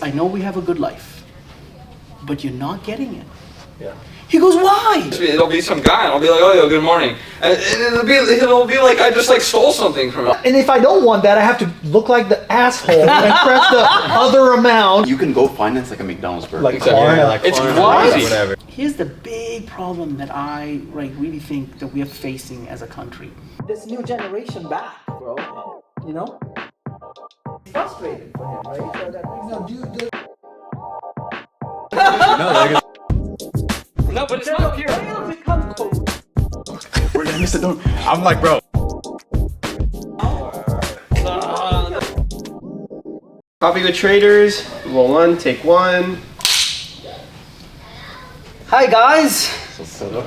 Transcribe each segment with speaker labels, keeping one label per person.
Speaker 1: I know we have a good life, but you're not getting it.
Speaker 2: Yeah.
Speaker 1: He goes, why?
Speaker 3: It'll be some guy, and I'll be like, oh, yo, good morning. And it'll be like I just like stole something from him.
Speaker 2: And if I don't want that, I have to look like the asshole and press the other amount.
Speaker 4: You can go finance like a McDonald's burger.
Speaker 2: Like Klarna.
Speaker 5: like
Speaker 3: It's
Speaker 5: Klarna,
Speaker 3: crazy.
Speaker 5: whatever.
Speaker 1: Here's the big problem that I really think that we are facing as a country. This new generation back, bro. You know? Frustrated for him, right? So that,
Speaker 3: No, but it's not here.
Speaker 1: become cold.
Speaker 4: We're gonna miss the door. I'm like, bro.
Speaker 5: Coffee with traders. Roll one, take one.
Speaker 1: Hi guys,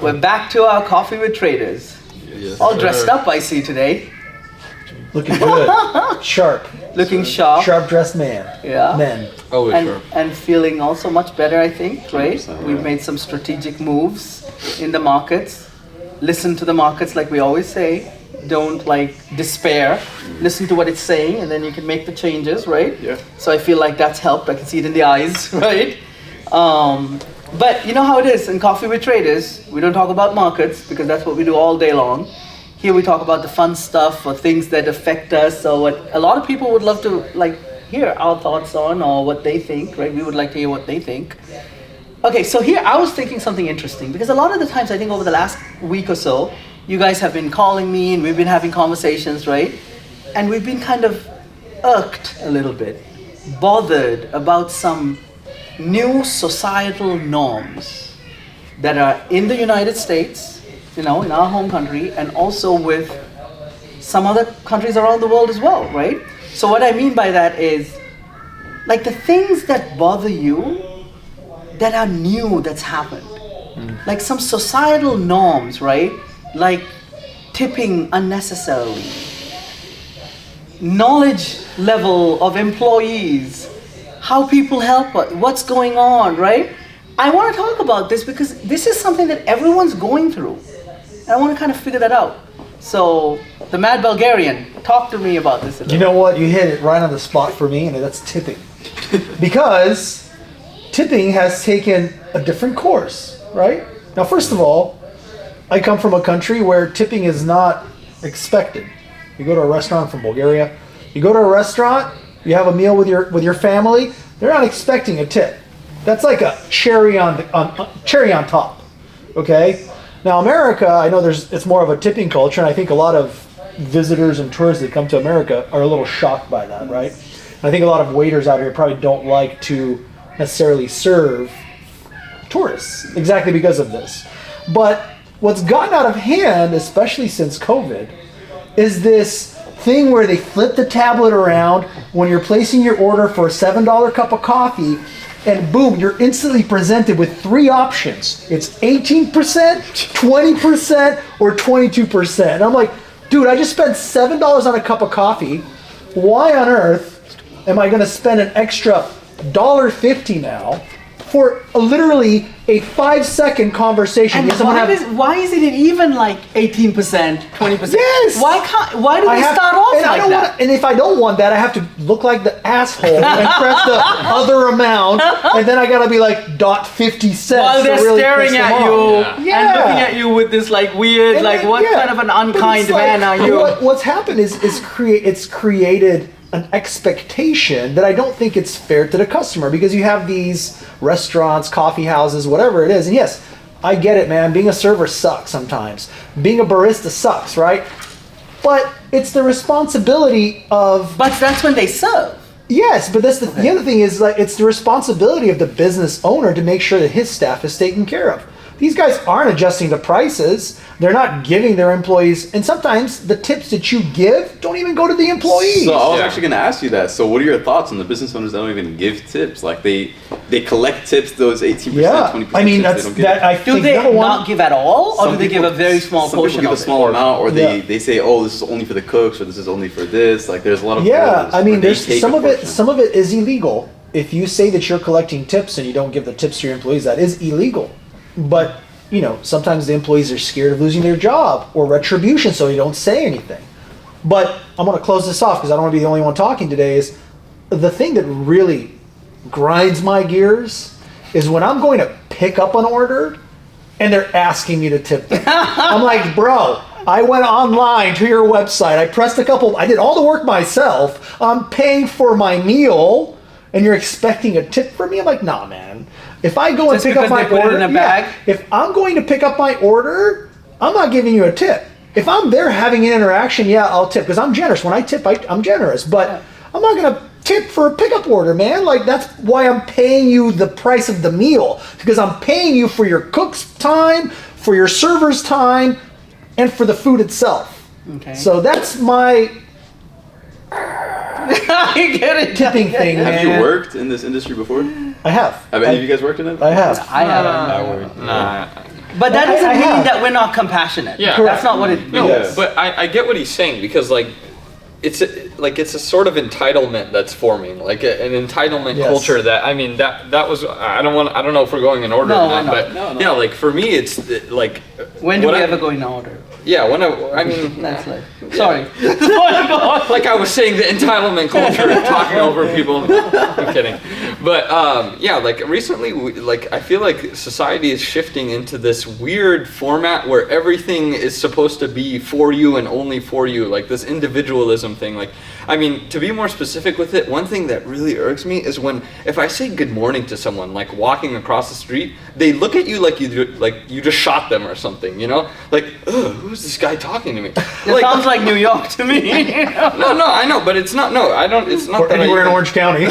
Speaker 1: we're back to our coffee with traders.
Speaker 4: Yes,
Speaker 1: All dressed up, I see today.
Speaker 2: Looking good. Sharp.
Speaker 1: Looking sharp.
Speaker 2: Sharp dressed man.
Speaker 1: Yeah.
Speaker 2: Men.
Speaker 4: Always
Speaker 1: And,
Speaker 4: sure.
Speaker 1: and feeling also much better, I think, right?
Speaker 4: 100%,
Speaker 1: We've
Speaker 4: yeah.
Speaker 1: made some strategic moves in the markets. Listen to the markets like we always say. Don't like despair. Listen to what it's saying and then you can make the changes, right?
Speaker 4: Yeah.
Speaker 1: So I feel like that's helped. I can see it in the eyes, right? But you know how it is in Coffee with Traders. We don't talk about markets because that's what we do all day long. Here we talk about the fun stuff or things that affect us or what a lot of people would love to like hear our thoughts on or what they think, right? We would like to hear what they think. Okay, so here I was thinking something interesting because a lot of the times I think over the last week or so, you guys have been calling me and we've been having conversations, right? And we've been kind of irked a little bit, bothered about some new societal norms that are in the United States, you know, in our home country, and also with some other countries around the world as well, right? So what I mean by that is, like the things that bother you that are new that's happened. Like some societal norms, right? Like tipping unnecessarily. Knowledge level of employees, how people help us, what's going on, right? I want to talk about this because this is something that everyone's going through. And I want to kind of figure that out. So, the Mad Bulgarian, talk to me about this a little.
Speaker 2: You know what? You hit it right on the spot for me, and that's tipping. Because tipping has taken a different course, right? Now, first of all, I come from a country where tipping is not expected. You go to a restaurant from Bulgaria, you go to a restaurant, you have a meal with your family, they're not expecting a tip. That's like a cherry on top, okay? Now America, I know it's more of a tipping culture, and I think a lot of visitors and tourists that come to America are a little shocked by that, right? And I think a lot of waiters out here probably don't like to necessarily serve tourists, exactly because of this. But what's gotten out of hand, especially since COVID, is this thing where they flip the tablet around when you're placing your order for a $7 cup of coffee, and boom, you're instantly presented with three options. It's 18%, 20%, or 22%. And I'm like, dude, I just spent $7 on a cup of coffee. Why on earth am I gonna spend an extra $1.50 now for literally a 5-second conversation?
Speaker 1: And why isn't it even like 18%, 20%?
Speaker 2: Yes!
Speaker 1: Why do they start off like that?
Speaker 2: And if I don't want that, I have to look like the asshole and press the other amount, and then I gotta be like .50
Speaker 1: While they're
Speaker 2: really
Speaker 1: staring at you and
Speaker 2: Yeah.
Speaker 1: looking at you with this like weird,
Speaker 2: And
Speaker 1: like
Speaker 2: then,
Speaker 1: what
Speaker 2: yeah.
Speaker 1: kind of an
Speaker 2: But
Speaker 1: unkind
Speaker 2: it's like,
Speaker 1: man are you?
Speaker 2: What's happened is it's created an expectation that I don't think it's fair to the customer, because you have these restaurants, coffee houses, whatever it is, and yes, I get it, man. Being a server sucks sometimes. Being a barista sucks, right? But it's the responsibility of...
Speaker 1: But that's when they serve.
Speaker 2: Yes, but that's the other thing is, like, it's the responsibility of the business owner to make sure that his staff is taken care of. These guys aren't adjusting the prices. They're not giving their employees, and sometimes the tips that you give don't even go to the employees.
Speaker 4: So I was actually going to ask you that. So what are your thoughts on the business owners that don't even give tips? Like they collect tips, those 18%, 20%.
Speaker 2: I mean,
Speaker 4: tips,
Speaker 2: that's
Speaker 4: they don't
Speaker 2: that. I
Speaker 1: Do
Speaker 2: think
Speaker 1: they
Speaker 2: number one,
Speaker 1: not give at all, or
Speaker 4: Some
Speaker 1: do they give
Speaker 4: people-
Speaker 1: a very small
Speaker 4: some
Speaker 1: portion
Speaker 4: people give
Speaker 1: of
Speaker 4: a small amount, or
Speaker 2: Yeah.
Speaker 4: they say, oh, this is only for the cooks, or this is only for this. Like there's a lot of
Speaker 2: yeah.
Speaker 4: rules
Speaker 2: I
Speaker 4: where
Speaker 2: mean,
Speaker 4: they
Speaker 2: there's
Speaker 4: take
Speaker 2: some
Speaker 4: a
Speaker 2: of it.
Speaker 4: portion.
Speaker 2: Some of it is illegal. If you say that you're collecting tips and you don't give the tips to your employees, that is illegal. But you know, sometimes the employees are scared of losing their job or retribution, so they don't say anything. But I'm going to close this off because I don't want to be the only one talking today. Is the thing that really grinds my gears is when I'm going to pick up an order and they're asking me to tip them. I'm like, bro, I went online to your website. I pressed I did all the work myself. I'm paying for my meal and you're expecting a tip from me? I'm like, nah, man. If I go and pick up my order, if I'm going to pick up my order, I'm not giving you a tip. If I'm there having an interaction, yeah, I'll tip because I'm generous. When I tip, I'm generous, but I'm not going to tip for a pickup order, man. Like, that's why I'm paying you the price of the meal, because I'm paying you for your cook's time, for your server's time, and for the food itself. Okay. So that's my
Speaker 1: I get it.
Speaker 2: Tipping thing.
Speaker 4: Have you worked in this industry before?
Speaker 2: I have.
Speaker 4: Have any of you guys worked in it?
Speaker 2: I have.
Speaker 1: I haven't.
Speaker 3: Nah.
Speaker 1: But that doesn't mean that we're not compassionate.
Speaker 3: Yeah.
Speaker 1: That's not what it means.
Speaker 3: No, but I get what he's saying, because like it's a sort of entitlement that's forming, like an entitlement culture that, I mean, that was, I don't know if we're going in order or not, but yeah, like for me it's like,
Speaker 1: when do we ever go in order?
Speaker 3: Yeah, I mean,
Speaker 1: that's like, sorry.
Speaker 3: Like I was saying, the entitlement culture and talking over people. I'm kidding, but yeah, like recently, like I feel like society is shifting into this weird format where everything is supposed to be for you and only for you, like this individualism thing. Like, I mean, to be more specific with it, one thing that really irks me is if I say good morning to someone, like walking across the street, they look at you like you just shot them or something, you know? Like, ugh, who's this guy talking to me?
Speaker 1: It sounds like New York to me.
Speaker 3: No, I know, but it's not. No, I don't. It's not
Speaker 2: or
Speaker 3: that
Speaker 2: anywhere in Orange County.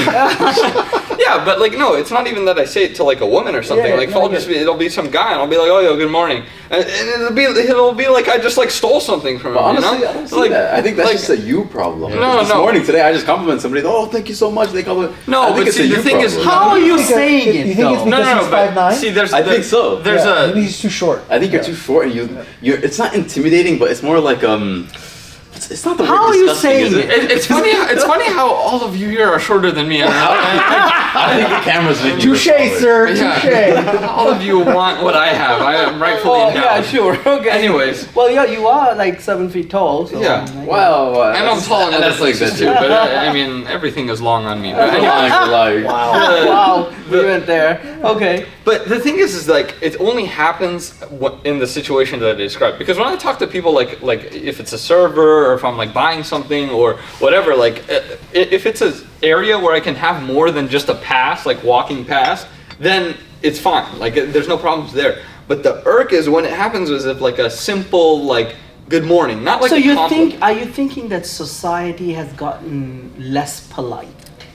Speaker 3: Yeah, but like, no, it's not even that I say it to like a woman or something. It'll be some guy, and I'll be like, oh, yo, good morning, and it'll be like I just like stole something from him.
Speaker 4: Honestly,
Speaker 3: you know?
Speaker 4: I don't see that. I think that's just a you problem. This morning today, I just compliment somebody. Oh, thank you so much. They compliment.
Speaker 3: No, but see, the thing is,
Speaker 1: how are you saying it?
Speaker 2: You think it's because he's 5'9"?
Speaker 3: See,
Speaker 4: I think so.
Speaker 2: Maybe he's too short.
Speaker 4: I think you're too short, and you're. It's not intimidating, but it's more like It's not the
Speaker 1: how
Speaker 4: word
Speaker 1: are you
Speaker 4: disgusting,
Speaker 1: saying
Speaker 4: is it?
Speaker 3: It's funny. It's funny how all of you here are shorter than me.
Speaker 4: I think the camera's making you
Speaker 2: touche, sir. Touche.
Speaker 3: All of you want what I have. I am rightfully endowed.
Speaker 1: Yeah, sure. Okay.
Speaker 3: Anyways.
Speaker 1: Well, yeah, you are like 7 feet tall. So
Speaker 3: Yeah.
Speaker 4: Wow.
Speaker 3: And I'm tall in other places too, but I mean, everything is long on me. But anyway.
Speaker 1: Wow. We went there. Okay.
Speaker 3: But the thing is like, it only happens in the situation that I described. Because when I talk to people, like if it's a server or if I'm like buying something or whatever, like if it's an area where I can have more than just a pass, like walking past, then it's fine. Like there's no problems there. But the irk is when it happens as if like a simple like good morning, not like.
Speaker 1: So are you thinking that society has gotten less polite?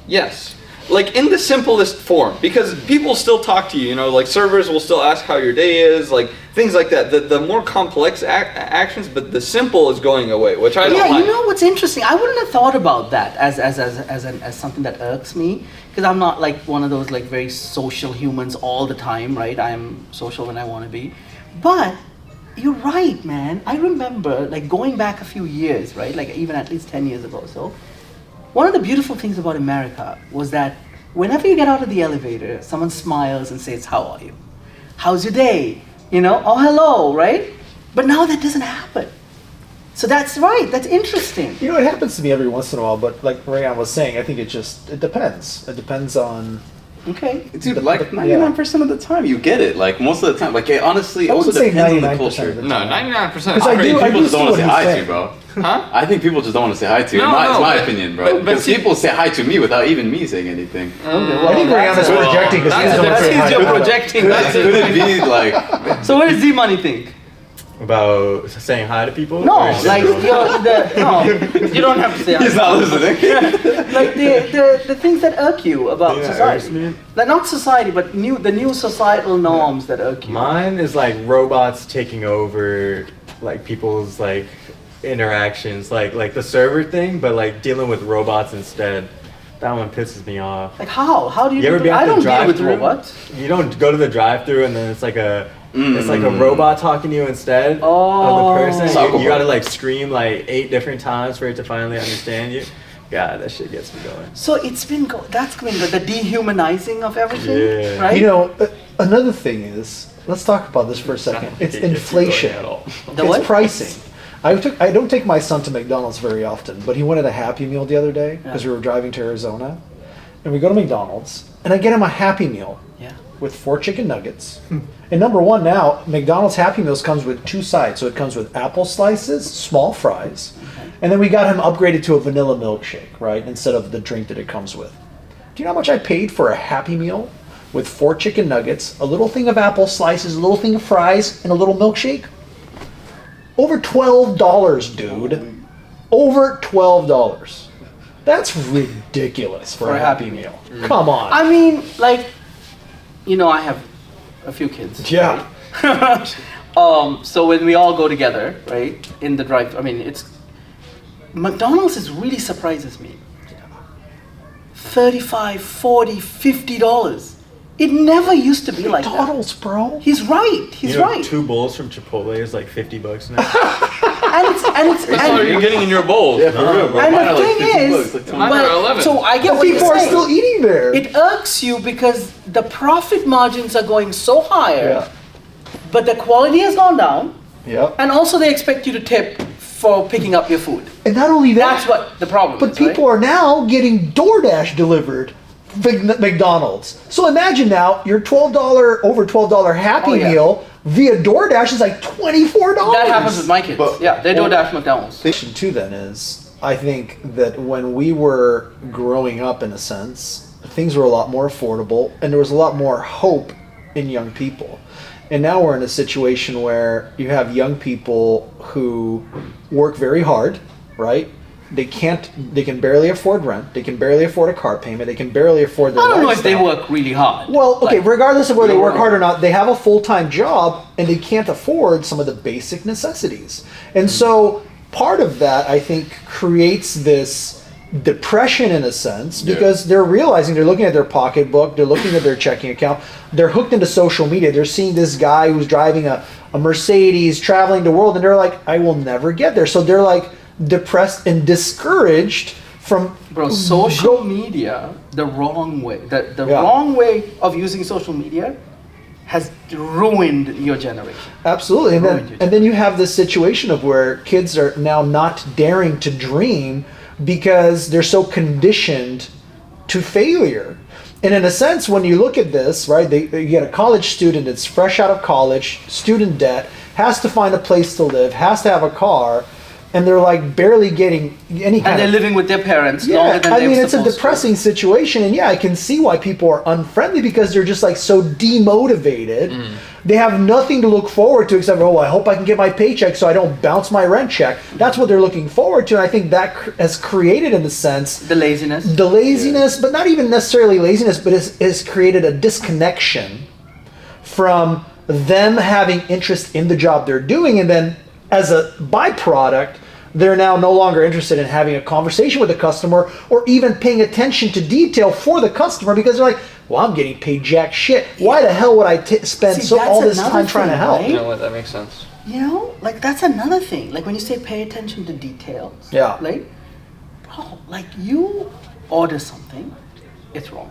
Speaker 3: Yes. Like in the simplest form, because people still talk to you, you know, like servers will still ask how your day is, like things like that. The more complex actions, but the simple is going away, which I don't like.
Speaker 1: Yeah, you know what's interesting? I wouldn't have thought about that as something that irks me, because I'm not like one of those like very social humans all the time, right? I'm social when I want to be, but you're right, man. I remember like going back a few years, right? Like even at least 10 years ago or so. One of the beautiful things about America was that whenever you get out of the elevator, someone smiles and says, how are you? How's your day? You know, oh, hello, right? But now that doesn't happen. So that's right, that's interesting.
Speaker 2: You know, it happens to me every once in a while, but like Rayan was saying, I think it depends. It depends on...
Speaker 1: Okay.
Speaker 4: Dude, like 99% of the time you get it. Like most of the time, like honestly, it also depends on the culture.
Speaker 3: No, 99%.
Speaker 2: Because
Speaker 4: people just don't want to say hi to you, bro.
Speaker 3: Huh?
Speaker 4: I think people just don't want to say hi to you. It's my opinion, bro. Because people say hi to me without even me saying anything.
Speaker 2: Okay, well, I think Rayan is projecting because he doesn't want to say hi.
Speaker 1: You're projecting.
Speaker 4: Could it be like...
Speaker 1: So what does Z-Money think?
Speaker 6: About saying hi to people?
Speaker 1: No, like you don't have to say hi.
Speaker 4: He's not listening.
Speaker 1: Like the things that irk you about society. Like not society, but the new societal norms that irk you.
Speaker 6: Mine is like robots taking over like people's like interactions, like the server thing, but like dealing with robots instead. That one pisses me off.
Speaker 1: Like how? How do you
Speaker 6: ever
Speaker 1: do
Speaker 6: be at
Speaker 1: I don't
Speaker 6: the
Speaker 1: deal with
Speaker 6: drive-thru?
Speaker 1: robots.
Speaker 6: You don't go to the drive-thru and then it's like a robot talking to you instead of the person. You gotta like scream like 8 different times for it to finally understand you. God, that shit gets me going.
Speaker 1: So it's been that's been the dehumanizing of everything, right?
Speaker 2: You know, another thing is, let's talk about this for a second. It's inflation. It's pricing. I don't take my son to McDonald's very often, but he wanted a Happy Meal the other day because we were driving to Arizona. and we go to McDonald's, and I get him a Happy Meal
Speaker 1: Yeah.
Speaker 2: with 4 chicken nuggets. And number one now, McDonald's Happy Meals comes with 2 sides. So it comes with apple slices, small fries, and then we got him upgraded to a vanilla milkshake, right? Instead of the drink that it comes with. Do you know how much I paid for a Happy Meal with 4 chicken nuggets, a little thing of apple slices, a little thing of fries, and a little milkshake? Over $12, dude. Over $12. That's ridiculous for a Happy Meal. Come on.
Speaker 1: I mean, like, I have a few kids.
Speaker 2: Yeah.
Speaker 1: Right? So when we all go together, right, in the drive, McDonald's really surprises me. $35, $40, $50. It never used to be like that.
Speaker 2: McDonald's, bro.
Speaker 1: He's right. He's
Speaker 6: You know,
Speaker 1: right.
Speaker 6: 2 bowls from Chipotle is like $50 now.
Speaker 3: That's all you're getting in your bowl.
Speaker 4: Yeah, for real, bro.
Speaker 1: And
Speaker 4: Mine
Speaker 1: the
Speaker 4: are like
Speaker 1: thing
Speaker 4: 50
Speaker 1: is,
Speaker 4: bucks, like 20
Speaker 3: Mine
Speaker 4: bucks.
Speaker 3: are 11.
Speaker 1: so I get
Speaker 2: But
Speaker 1: what
Speaker 2: people
Speaker 1: you're
Speaker 2: are
Speaker 1: saying.
Speaker 2: still eating there.
Speaker 1: It irks you because the profit margins are going so higher,
Speaker 2: Yeah.
Speaker 1: but the quality has gone down,
Speaker 2: Yep.
Speaker 1: and also they expect you to tip for picking up your food.
Speaker 2: And not only that,
Speaker 1: That's what the problem
Speaker 2: but
Speaker 1: is,
Speaker 2: people
Speaker 1: right?
Speaker 2: are now getting DoorDash delivered McDonald's. So imagine now your over $12 Happy
Speaker 1: Oh, yeah.
Speaker 2: Meal via DoorDash is like $24.
Speaker 1: That happens with my kids.
Speaker 4: But-
Speaker 1: Yeah, they don't dash McDonald's.
Speaker 2: Thing too then is, I think that when we were growing up, in a sense, things were a lot more affordable and there was a lot more hope in young people. And now we're in a situation where you have young people who work very hard, right? They can barely afford rent. They can barely afford a car payment. They can barely afford their
Speaker 1: I don't know if they
Speaker 2: lifestyle.
Speaker 1: work really hard.
Speaker 2: Well, okay,
Speaker 1: Like,
Speaker 2: regardless of whether they work hard or not, they have a full-time job and they can't afford some of the basic necessities. And so part of that, I think, creates this depression in a sense because they're realizing they're looking at their pocketbook, they're looking at their checking account, they're hooked into social media, they're seeing this guy who's driving a Mercedes, traveling the world, and they're like, I will never get there. So they're like depressed and discouraged from
Speaker 1: social media, the wrong way, the wrong way of using social media has ruined your generation.
Speaker 2: Absolutely.
Speaker 1: Ruined your
Speaker 2: And then you have this situation of where kids are now not daring to dream because they're so conditioned to failure. And in a sense, when you look at this, right, you get a college student that's fresh out of college, student debt, has to find a place to live, has to have a car, and they're like barely getting any kind
Speaker 1: And they're
Speaker 2: of...
Speaker 1: living with their parents
Speaker 2: Yeah,
Speaker 1: longer than
Speaker 2: I
Speaker 1: they're
Speaker 2: mean, it's a
Speaker 1: supposed
Speaker 2: depressing situation, and yeah, I can see why people are unfriendly because they're just like so demotivated. They have nothing to look forward to except, I hope I can get my paycheck so I don't bounce my rent check. That's what they're looking forward to, and I think that has created, in a sense,
Speaker 1: to. The laziness.
Speaker 2: but not even necessarily laziness, but has created a disconnection from them having interest in the job they're doing, and then as a byproduct, they're now no longer interested in having a conversation with the customer or even paying attention to detail for the customer because they're like, well, I'm getting paid jack shit. Why the hell would I spend
Speaker 1: See,
Speaker 2: all
Speaker 1: that's
Speaker 2: this
Speaker 1: another
Speaker 2: time trying to
Speaker 1: thing,
Speaker 2: help?
Speaker 1: right?
Speaker 3: You know what? That makes sense.
Speaker 1: Like that's another thing. Like when you say pay attention to details.
Speaker 2: Yeah.
Speaker 1: Like, bro, like you order something, it's wrong.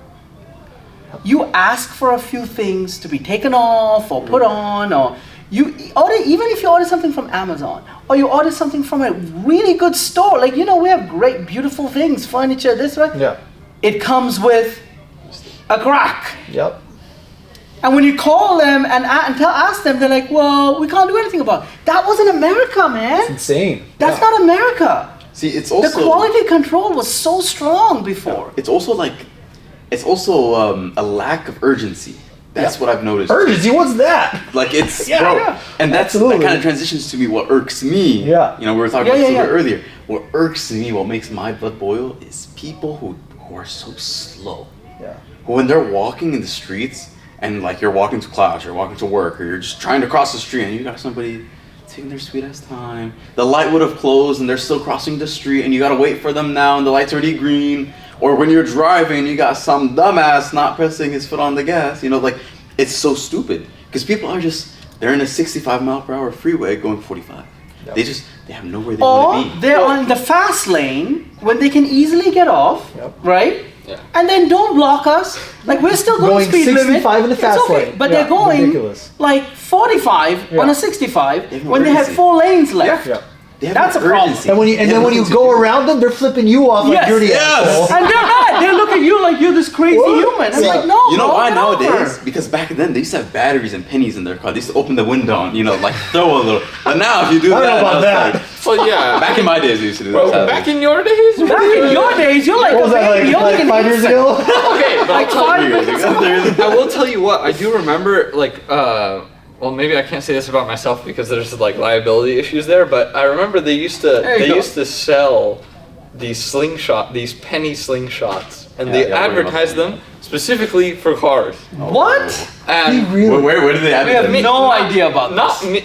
Speaker 1: You ask for a few things to be taken off or put on, or you order, even if you order something from Amazon or you order something from a really good store, like, we have great, beautiful things, furniture, this, right?
Speaker 2: Yeah.
Speaker 1: It comes with a crack.
Speaker 2: Yep.
Speaker 1: And when you call them and ask them, they're like, well, we can't do anything about it. That wasn't America, man.
Speaker 2: Insane.
Speaker 1: That's
Speaker 2: Yeah.
Speaker 1: not America.
Speaker 4: See, it's also
Speaker 1: The quality control was so strong before.
Speaker 4: It's also a lack of urgency. That's what I've noticed.
Speaker 2: Urgency, what's that?
Speaker 4: Like it's
Speaker 2: Yeah,
Speaker 4: bro,
Speaker 2: yeah.
Speaker 4: and that
Speaker 2: Absolutely.
Speaker 4: kind of transitions to me. What irks me,
Speaker 2: Yeah.
Speaker 4: we were talking
Speaker 1: Yeah,
Speaker 4: about this
Speaker 1: yeah,
Speaker 4: a bit
Speaker 1: yeah.
Speaker 4: earlier. What irks me, what makes my blood boil, is people who are so slow.
Speaker 2: Yeah.
Speaker 4: When they're walking in the streets and like you're walking to class, you're walking to work, or you're just trying to cross the street, and you got somebody taking their sweet ass time. The light would have closed, and they're still crossing the street, and you gotta wait for them now, and the light's already green. Or when you're driving, you got some dumbass not pressing his foot on the gas. Like. It's so stupid because people are they're in a 65-mile-per-hour freeway going 45.
Speaker 2: Yep.
Speaker 4: They have nowhere they
Speaker 1: Or
Speaker 4: want to be.
Speaker 1: they're on the fast lane when they can easily get off,
Speaker 2: Yep.
Speaker 1: right?
Speaker 3: Yeah.
Speaker 1: And then don't block us. Like we're still going
Speaker 2: Going
Speaker 1: speed
Speaker 2: 65
Speaker 1: limit.
Speaker 2: in the
Speaker 1: It's
Speaker 2: fast
Speaker 1: okay.
Speaker 2: lane.
Speaker 1: But
Speaker 2: Yeah,
Speaker 1: they're going
Speaker 2: ridiculous.
Speaker 1: like 45
Speaker 2: Yeah.
Speaker 1: on a 65
Speaker 4: They have no
Speaker 1: when they have
Speaker 4: urgency.
Speaker 1: 4 lanes left.
Speaker 2: Yeah.
Speaker 4: They have
Speaker 1: That's
Speaker 4: no
Speaker 1: a problem.
Speaker 4: urgency.
Speaker 2: And when
Speaker 4: They have
Speaker 2: you
Speaker 4: nothing to
Speaker 2: go
Speaker 4: do.
Speaker 2: around them, they're flipping you off like
Speaker 1: Yes.
Speaker 2: dirty
Speaker 4: Yes.
Speaker 2: asshole.
Speaker 1: And they're not. They're looking at you like you're this crazy human. I'm like, no.
Speaker 4: You know
Speaker 1: bro,
Speaker 4: why
Speaker 1: get over.
Speaker 4: nowadays? Because back then they used to have batteries and pennies in their car. They used to open the window and like throw a little. But now if you do
Speaker 2: I don't know about that.
Speaker 3: Well, yeah.
Speaker 4: Back in my days, we used to do
Speaker 3: Bro,
Speaker 4: that.
Speaker 3: back in your days?
Speaker 1: Back in your days, you're like
Speaker 2: What was
Speaker 1: a
Speaker 2: that,
Speaker 1: baby. You're
Speaker 2: like 5 years ago?
Speaker 3: Okay, but I'll tell you.
Speaker 1: 5 years ago.
Speaker 3: I will tell you what, I do remember, well, maybe I can't say this about myself because there's like liability issues there, but I remember they used to sell these penny slingshots, and they advertised them specifically for cars.
Speaker 1: What?
Speaker 3: And
Speaker 2: Really?
Speaker 4: Where did they
Speaker 1: We have
Speaker 4: advertise?
Speaker 1: no idea about
Speaker 3: not
Speaker 1: this.
Speaker 3: me.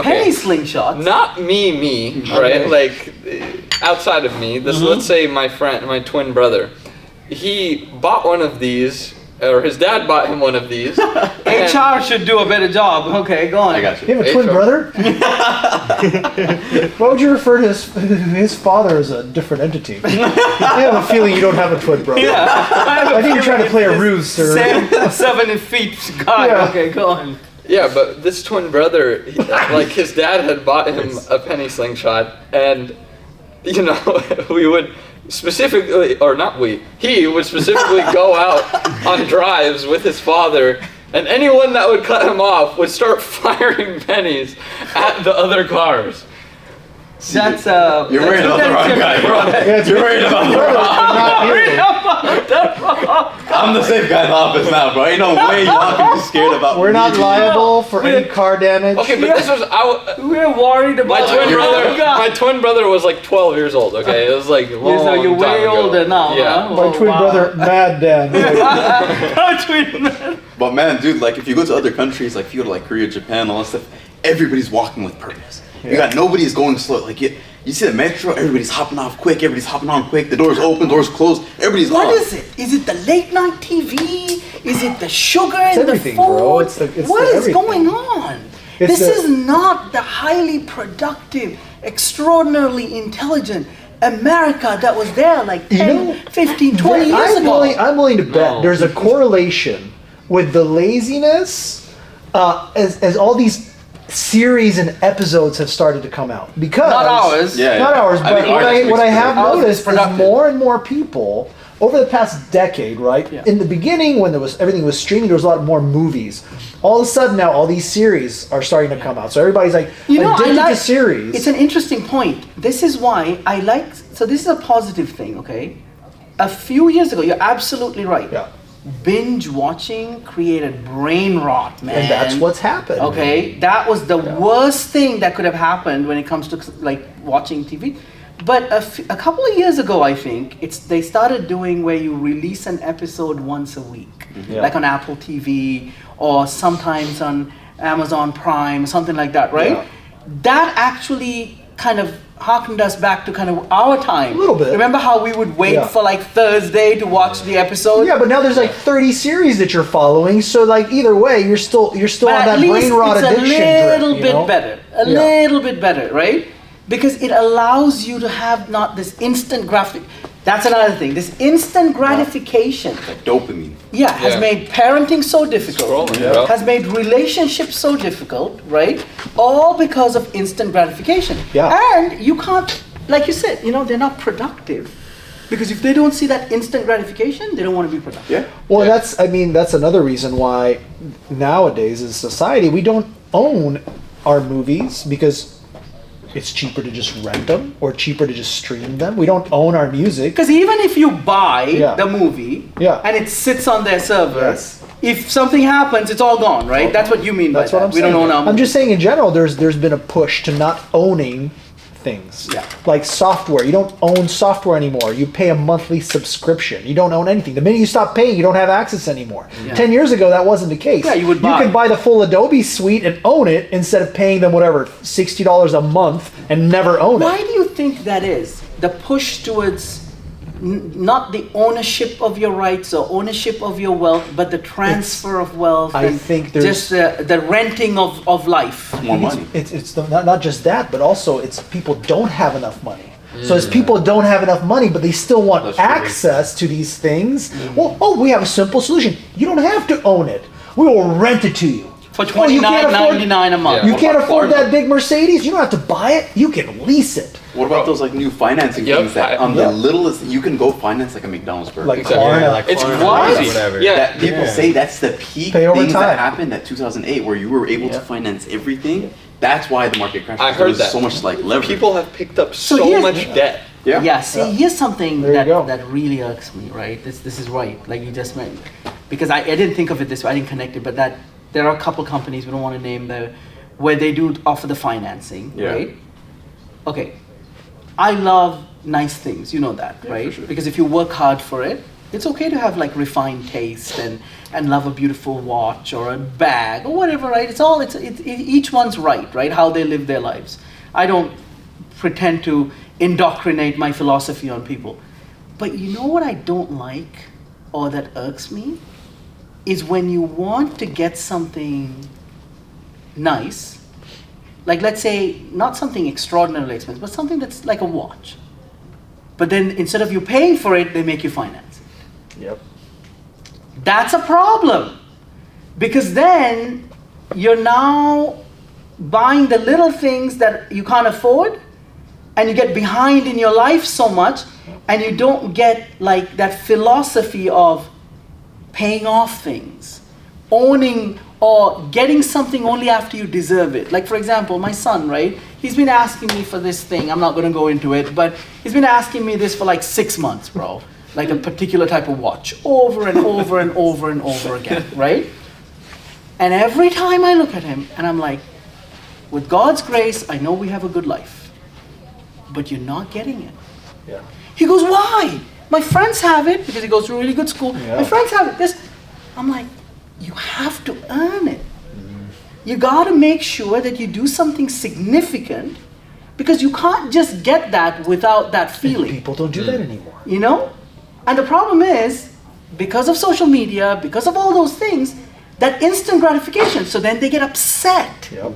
Speaker 1: Penny
Speaker 3: Okay.
Speaker 1: slingshots.
Speaker 3: Not me, right? Like outside of me. This let's say my twin brother. He bought one of these, or his dad bought him one of these. and-
Speaker 1: HR should do a better job. Okay, go on.
Speaker 4: I got
Speaker 2: You
Speaker 4: you.
Speaker 2: have a twin
Speaker 3: HR.
Speaker 2: brother? Why would you refer to his father as a different entity? I have a feeling you don't have a twin brother.
Speaker 1: Yeah.
Speaker 2: I think you're trying to play a ruse, sir.
Speaker 1: 7 feet guy.
Speaker 2: Yeah.
Speaker 1: Okay, go on.
Speaker 3: Yeah, but this twin brother, like his dad had bought him a penny slingshot, and we would specifically, or not we, he would specifically go out on drives with his father, and anyone that would cut him off would start firing pennies at the other cars.
Speaker 1: That's
Speaker 4: You're worried about the wrong guy, bro.
Speaker 2: Yeah,
Speaker 4: You're worried about the wrong.
Speaker 2: not you.
Speaker 4: I'm the safe guy in the office now, bro. Ain't no way y'all can be scared about.
Speaker 2: We're not
Speaker 4: me.
Speaker 2: liable for any car damage.
Speaker 3: Okay, but this was
Speaker 1: We're worried about
Speaker 3: my twin
Speaker 1: your
Speaker 3: brother.
Speaker 1: guy.
Speaker 3: My twin brother was like 12 years old. Okay, it was like
Speaker 1: So
Speaker 3: long
Speaker 1: you're way
Speaker 3: time ago.
Speaker 1: older now.
Speaker 3: Yeah.
Speaker 1: Huh?
Speaker 2: My twin brother, Mad Dan.
Speaker 4: But man, dude, like if you go to other countries, like if you go to like Korea, Japan, all that stuff, everybody's walking with purpose. You got nobody's going slow. Like you see the metro, everybody's hopping off quick. Everybody's hopping on quick. The doors open, doors closed. Everybody's
Speaker 1: What
Speaker 4: on.
Speaker 1: is it? Is it the late night TV? Is it the sugar and
Speaker 2: everything,
Speaker 1: the food?
Speaker 2: bro. It's
Speaker 1: What
Speaker 2: the
Speaker 1: is
Speaker 2: everything.
Speaker 1: going on?
Speaker 2: It's
Speaker 1: This
Speaker 2: the-
Speaker 1: is not the highly productive, extraordinarily intelligent America that was there like 10, 15, 20 years ago.
Speaker 2: I'm willing to bet
Speaker 3: No.
Speaker 2: there's a correlation with the laziness as all these series and episodes have started to come out. Because
Speaker 1: Not ours.
Speaker 4: Yeah,
Speaker 2: not ours,
Speaker 4: I
Speaker 2: but
Speaker 4: think ours is
Speaker 2: what I have
Speaker 1: Ours is
Speaker 2: noticed is
Speaker 1: productive.
Speaker 2: more and more people over the past decade, right?
Speaker 1: Yeah.
Speaker 2: In the beginning, when everything was streaming, there was a lot more movies. All of a sudden now, all these series are starting to come out. So everybody's like addicted to series.
Speaker 1: It's an interesting point. This is why I like. So this is a positive thing. Okay, a few years ago, you're absolutely right.
Speaker 2: Yeah.
Speaker 1: Binge watching created brain rot, man.
Speaker 2: And that's what's happened.
Speaker 1: Okay, that was the worst thing that could have happened when it comes to like watching TV. But a couple of years ago, I think they started doing where you release an episode once a week,
Speaker 2: Yeah.
Speaker 1: like on Apple TV or sometimes on Amazon Prime, something like that, right?
Speaker 2: Yeah.
Speaker 1: That actually kind of harkened us back to kind of our time.
Speaker 2: A little bit.
Speaker 1: Remember how we would wait
Speaker 2: Yeah.
Speaker 1: for like Thursday to watch the episode?
Speaker 2: Yeah, but now there's like 30 series that you're following, so like either way, you're still
Speaker 1: But
Speaker 2: on that
Speaker 1: at least
Speaker 2: brain rot
Speaker 1: it's
Speaker 2: addiction.
Speaker 1: a little
Speaker 2: drip,
Speaker 1: bit
Speaker 2: you know?
Speaker 1: better.
Speaker 2: Yeah.
Speaker 1: Little bit better, right? Because it allows you to have not this instant graphic. That's another thing. This instant gratification,
Speaker 4: Like dopamine.
Speaker 1: has
Speaker 3: Yeah.
Speaker 1: made parenting so difficult.
Speaker 3: Scrolling, bro.
Speaker 1: Has made relationships so difficult, right? All because of instant gratification.
Speaker 2: Yeah.
Speaker 1: And you can't, like you said, they're not productive. Because if they don't see that instant gratification, they don't want to be productive.
Speaker 4: Yeah.
Speaker 2: Well, that's another reason why nowadays as a society we don't own our movies because it's cheaper to just rent them or cheaper to just stream them. We don't own our music.
Speaker 1: Because even if you buy
Speaker 2: Yeah.
Speaker 1: the movie
Speaker 2: Yeah.
Speaker 1: and it sits on their server,
Speaker 2: Yes.
Speaker 1: if something happens, it's all gone, right? That's what you mean
Speaker 2: That's
Speaker 1: by
Speaker 2: what
Speaker 1: that.
Speaker 2: I'm
Speaker 1: We
Speaker 2: saying.
Speaker 1: don't own our
Speaker 2: I'm just saying in general there's been a push to not owning things.
Speaker 1: Yeah.
Speaker 2: Like software. You don't own software anymore. You pay a monthly subscription. You don't own anything. The minute you stop paying, you don't have access anymore.
Speaker 1: Yeah.
Speaker 2: 10 years ago that wasn't the case.
Speaker 1: Yeah, you would buy.
Speaker 2: You could buy the full Adobe suite and own it instead of paying them whatever $60 a month and never own
Speaker 1: Why
Speaker 2: it.
Speaker 1: do you think that is? The push towards not the ownership of your rights or ownership of your wealth, but the transfer of wealth.
Speaker 2: I
Speaker 1: and
Speaker 2: think there's-
Speaker 1: just the renting of life.
Speaker 4: More money.
Speaker 2: Not just that, but also it's people don't have enough money. So as people don't have enough money, but they still want
Speaker 4: That's true.
Speaker 2: access to these things, we have a simple solution. You don't have to own it. We will rent it to you.
Speaker 1: For
Speaker 2: Oh, you can't afford-
Speaker 1: $29.99 a month.
Speaker 3: Yeah.
Speaker 2: You can't afford that big Mercedes? You don't have to buy it. You can lease it.
Speaker 4: What about those like new financing
Speaker 3: Yep,
Speaker 4: things that on the littlest you can go finance like a McDonald's burger?
Speaker 2: Like
Speaker 3: Exactly.
Speaker 2: Klarna.
Speaker 6: like
Speaker 3: It's
Speaker 6: Klarna,
Speaker 3: crazy.
Speaker 6: whatever.
Speaker 3: Yeah.
Speaker 4: That people
Speaker 6: Yeah.
Speaker 4: say that's the peak
Speaker 2: Pay over
Speaker 4: things
Speaker 2: time.
Speaker 4: that happened at 2008 where you were able to finance everything. That's why the market crashed.
Speaker 3: I
Speaker 4: because
Speaker 3: heard
Speaker 4: there was
Speaker 3: that.
Speaker 4: so much like leverage.
Speaker 3: People have picked up
Speaker 1: So
Speaker 3: so
Speaker 1: here's-
Speaker 3: much debt.
Speaker 1: Yeah, see, here's something
Speaker 2: There you go.
Speaker 1: that really irks me, right? This is right, like you just meant. Because I didn't think of it this way, I didn't connect it, but that there are a couple companies, we don't want to name them, where they do offer the financing,
Speaker 4: Yeah.
Speaker 1: right? Okay, I love nice things, you know that, right?
Speaker 4: sure.
Speaker 1: Because if you work hard for it, it's okay to have like refined taste and love a beautiful watch or a bag or whatever, right? Each one's right? How they live their lives. I don't pretend to indoctrinate my philosophy on people. But you know what I don't like or that irks me? Is when you want to get something nice, like let's say not something extraordinarily expensive, but something that's like a watch. But then instead of you paying for it, they make you finance it.
Speaker 2: Yep.
Speaker 1: That's a problem. Because then you're now buying the little things that you can't afford, and you get behind in your life so much, and you don't get like that philosophy of paying off things, owning or getting something only after you deserve it. Like for example, my son, right? He's been asking me for this thing. I'm not going to go into it, but he's been asking me this for like 6 months, bro. Like a particular type of watch, over and over and over and over again, right? And every time I look at him and I'm like, with God's grace, I know we have a good life, but you're not getting it.
Speaker 2: Yeah.
Speaker 1: He goes, why? My friends have it, because he goes to a really good school.
Speaker 2: Yeah.
Speaker 1: My friends have it. This, I'm like, you have to earn it. You got to make sure that you do something significant, because you can't just get that without that feeling.
Speaker 2: People don't do that anymore.
Speaker 1: You know? And the problem is, because of social media, because of all those things, that instant gratification. So then they get upset.
Speaker 2: Yep.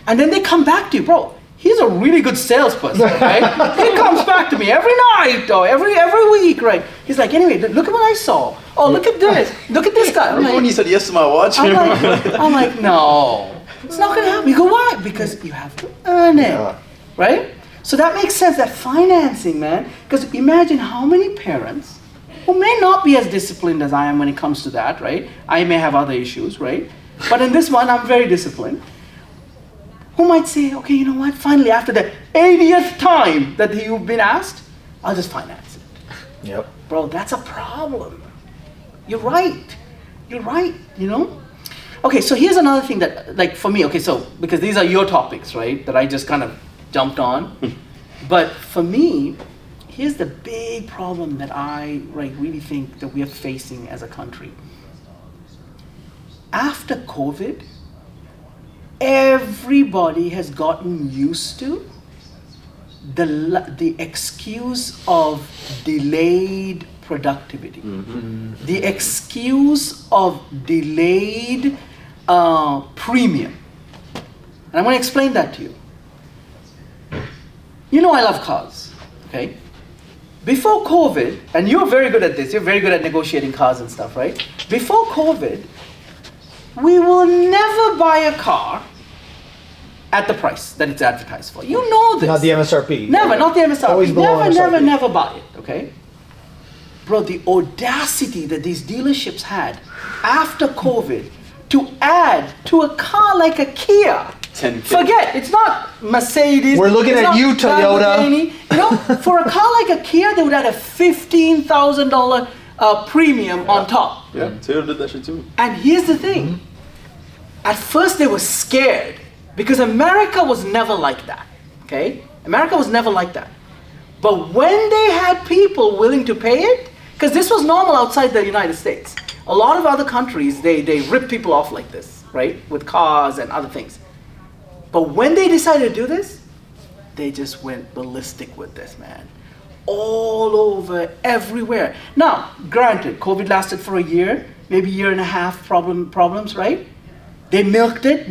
Speaker 1: And then they come back to you, bro. He's a really good salesperson, right? He comes back to me every night or every week, right? He's like, anyway, look at what I saw. Oh, look at this. Look at this guy. I'm
Speaker 4: Remember when you said yes to my watch?
Speaker 1: I'm like, no, it's not gonna happen. You go, why? Because you have to earn it,
Speaker 2: Yeah.
Speaker 1: right? So that makes sense, that financing, man. Because imagine how many parents who may not be as disciplined as I am when it comes to that, right? I may have other issues, right? But in this one, I'm very disciplined. Who might say, okay, you know what? Finally, after the 80th time that you've been asked, I'll just finance it.
Speaker 2: Yep.
Speaker 1: Bro, that's a problem. You're right. You're right, you know? Okay, so here's another thing that, like for me, okay, so, because these are your topics, right, that I just kind of jumped on. But for me, here's the big problem that I really think that we are facing as a country. After COVID, everybody has gotten used to the excuse of delayed productivity, the excuse of delayed premium. And I'm going to explain that to you. You know I love cars, okay? Before COVID, and you're very good at this, you're very good at negotiating cars and stuff, right? Before COVID, we will never buy a car at the price that it's advertised for. You know this.
Speaker 2: Not the MSRP.
Speaker 1: Never, not the MSRP.
Speaker 2: Always below
Speaker 1: Never,
Speaker 2: MSRP.
Speaker 1: never buy it, okay? Bro, the audacity that these dealerships had after COVID to add to a car like a Kia.
Speaker 4: 10K.
Speaker 1: Forget, it's not Mercedes.
Speaker 2: We're looking
Speaker 1: it's
Speaker 2: at
Speaker 1: not
Speaker 2: you, Toyota.
Speaker 1: Lamborghini. You know, for a car like a Kia, they would add a $15,000 premium on top.
Speaker 4: Yeah, Toyota did that shit too.
Speaker 1: And here's the thing. At first they were scared because America was never like that, okay? America was never like that. But when they had people willing to pay it, because this was normal outside the United States. A lot of other countries, they rip people off like this, right? With cars and other things. But when they decided to do this, they just went ballistic with this, man. All over, everywhere. Now, granted, COVID lasted for a year, maybe a year and a half problems, right? They milked it,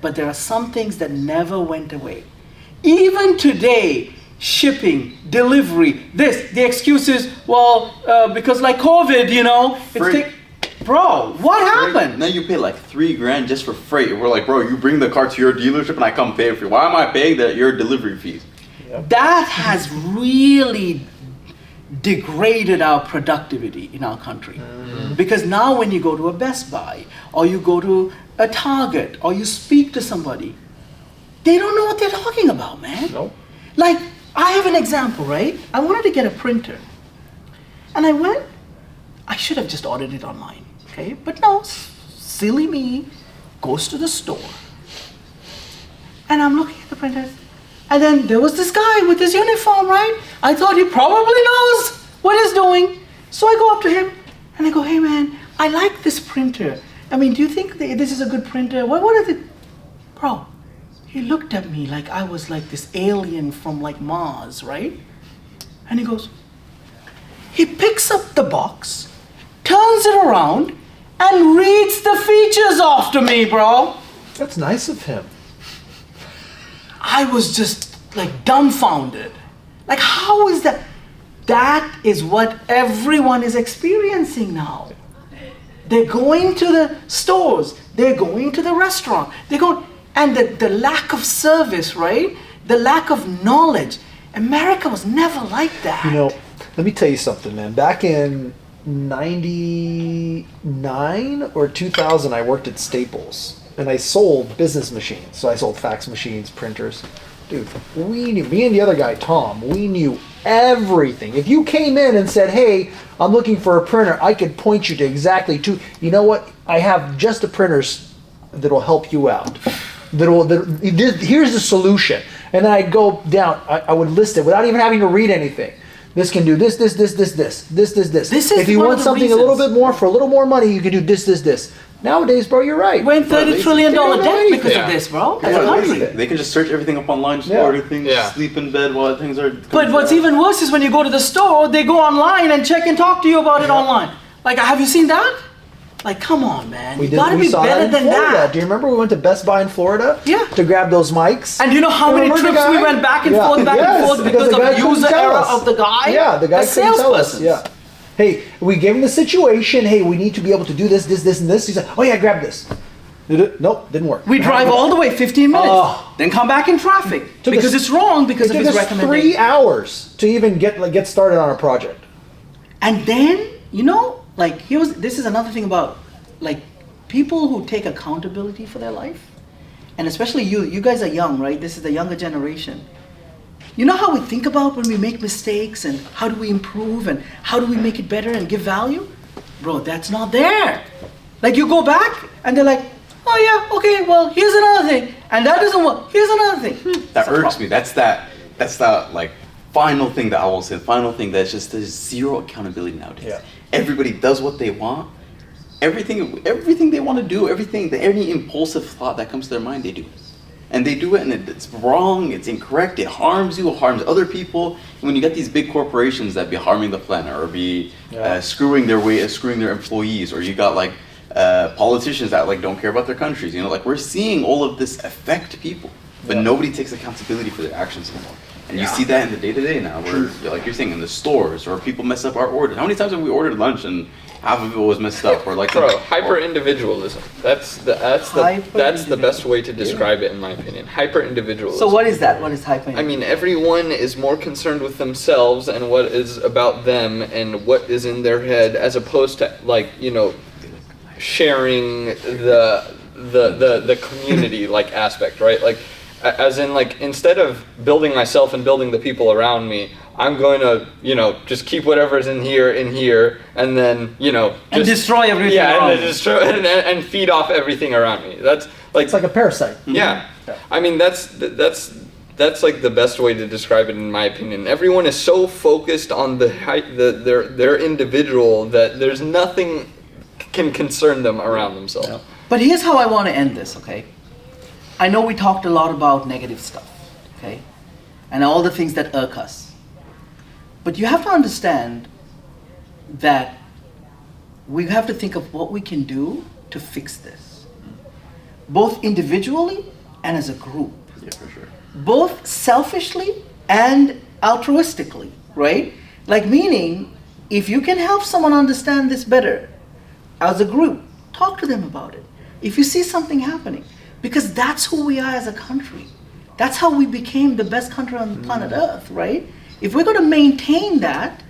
Speaker 1: but there are some things that never went away. Even today, shipping, delivery, the excuse is, well, because like COVID, you know, bro, what happened?
Speaker 4: Now you pay like $3,000 just for freight. We're like, bro, you bring the car to your dealership and I come pay for you. Why am I paying your delivery fees?
Speaker 1: That has really degraded our productivity in our country. Because now when you go to a Best Buy, or you go to a Target, or you speak to somebody, they don't know what they're talking about, man.
Speaker 2: Nope.
Speaker 1: Like, I have an example, right? I wanted to get a printer. And I should have just ordered it online, okay? But no, silly me goes to the store. And I'm looking at the printer. And then there was this guy with his uniform, right? I thought he probably knows what he's doing. So I go up to him and I go, hey man, I like this printer. I mean, do you think this is a good printer? What is it? Bro, he looked at me like I was like this alien from like Mars, right? And he goes, he picks up the box, turns it around, and reads the features off to me, bro.
Speaker 2: That's nice of him.
Speaker 1: I was just like dumbfounded. Like, how is that? That is what everyone is experiencing now. They're going to the stores, they're going to the restaurant, and the lack of service, right? The lack of knowledge. America was never like that.
Speaker 2: You know, let me tell you something, man. Back in 99 or 2000, I worked at Staples. And I sold business machines. So I sold fax machines, printers. Dude, me and the other guy, Tom, we knew everything. If you came in and said, hey, I'm looking for a printer, I could point you to exactly you know what? I have just the printers that'll help you out. Here's the solution. And then I'd go down, I would list it without even having to read anything. This can do this. If you want something a little bit more, for a little more money, you can do this. Nowadays, bro, you're right.
Speaker 1: We're in $30 trillion debt because of this, bro. As a country.
Speaker 4: They can just search everything up online, just order things, sleep in bed while things are...
Speaker 1: But what's even worse is when you go to the store, they go online and check and talk to you about it online. Like, have you seen that? Like, come on, man. You gotta be better than that.
Speaker 2: Do you remember we went to Best Buy in Florida?
Speaker 1: Yeah.
Speaker 2: To grab those mics?
Speaker 1: And do you know how many trips we went back and forth because of the user error of the guy?
Speaker 2: Yeah, the guy couldn't tell us.
Speaker 1: salesperson.
Speaker 2: Yeah. Hey, we gave him the situation. Hey, we need to be able to do this, and this. He said, oh yeah, grab this. Nope, didn't work.
Speaker 1: We drive all the way 15 minutes, then come back in traffic because it's wrong because of his recommendation.
Speaker 2: 3 hours to even get started on a project.
Speaker 1: And then, you know, like this is another thing about like people who take accountability for their life, and especially you guys are young, right? This is the younger generation. You know how we think about when we make mistakes and how do we improve and how do we make it better and give value? Bro, that's not there. Like you go back and they're like, oh yeah, okay, well, here's another thing. And that doesn't work. Here's another thing.
Speaker 4: That irks me. That's that like final thing that I will say. Final thing that's just there's zero accountability nowadays.
Speaker 2: Yeah.
Speaker 4: Everybody does what they want. Everything they want to do, any impulsive thought that comes to their mind, they do. And they do it, and it's wrong, it's incorrect, it harms you, it harms other people. And when you get these big corporations that be harming the planet, or be screwing their employees, or you got like politicians that like don't care about their countries, you know, like we're seeing all of this affect people, but nobody takes accountability for their actions anymore. And you see that in the day-to-day now, where like you're saying in the stores, or people mess up our orders. How many times have we ordered lunch and half of it was messed up, or like
Speaker 3: hyper-individualism. That's the best way to describe it, in my opinion. Hyper-individualism.
Speaker 1: So what is that? What is hyper?
Speaker 3: I mean, everyone is more concerned with themselves and what is about them and what is in their head, as opposed to like, you know, sharing the community like aspect, right? Like, as in like, instead of building myself and building the people around me, I'm going to, you know, just keep whatever's in here, and then, you know,
Speaker 1: and destroy everything.
Speaker 3: Yeah, and then destroy and feed off everything around me. That's like
Speaker 2: it's like a parasite.
Speaker 3: Yeah, I mean that's like the best way to describe it, in my opinion. Everyone is so focused on their individual that there's nothing can concern them around themselves.
Speaker 1: Yeah. But here's how I want to end this. Okay, I know we talked a lot about negative stuff. Okay, and all the things that irk us. But you have to understand that we have to think of what we can do to fix this, both individually and as a group.
Speaker 4: Yeah, for sure.
Speaker 1: Both selfishly and altruistically, right? Like, meaning, if you can help someone understand this better as a group, talk to them about it. If you see something happening, because that's who we are as a country. That's how we became the best country on the planet Earth, right? If we're going to maintain that,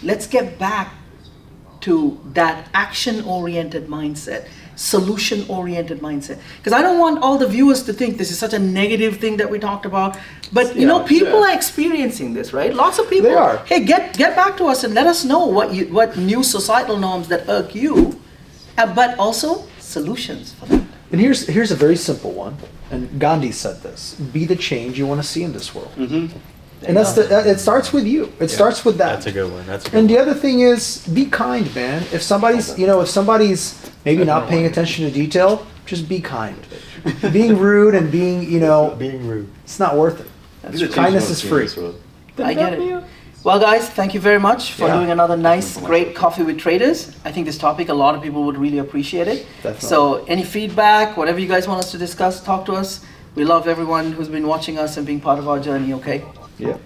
Speaker 1: let's get back to that action-oriented mindset, solution-oriented mindset. Because I don't want all the viewers to think this is such a negative thing that we talked about. But you know, people are experiencing this, right? Lots of people.
Speaker 2: They are.
Speaker 1: Hey, get back to us and let us know what new societal norms that irk you, but also solutions for them.
Speaker 2: And here's a very simple one. And Gandhi said this: "Be the change you want to see in this world." And it starts with you. It starts with that.
Speaker 6: That's a good one. That's a good
Speaker 2: And the
Speaker 6: one.
Speaker 2: other thing is, be kind, man. If somebody's maybe not paying attention to detail, just be kind. Being rude and being
Speaker 6: rude.
Speaker 2: it's not worth it. Kindness is free.
Speaker 1: I get it. Well, guys, thank you very much for doing another nice, great Coffee with Traders. I think this topic, a lot of people would really appreciate it.
Speaker 2: Definitely.
Speaker 1: So any feedback, whatever you guys want us to discuss, talk to us. We love everyone who's been watching us and being part of our journey, okay?
Speaker 2: Yeah.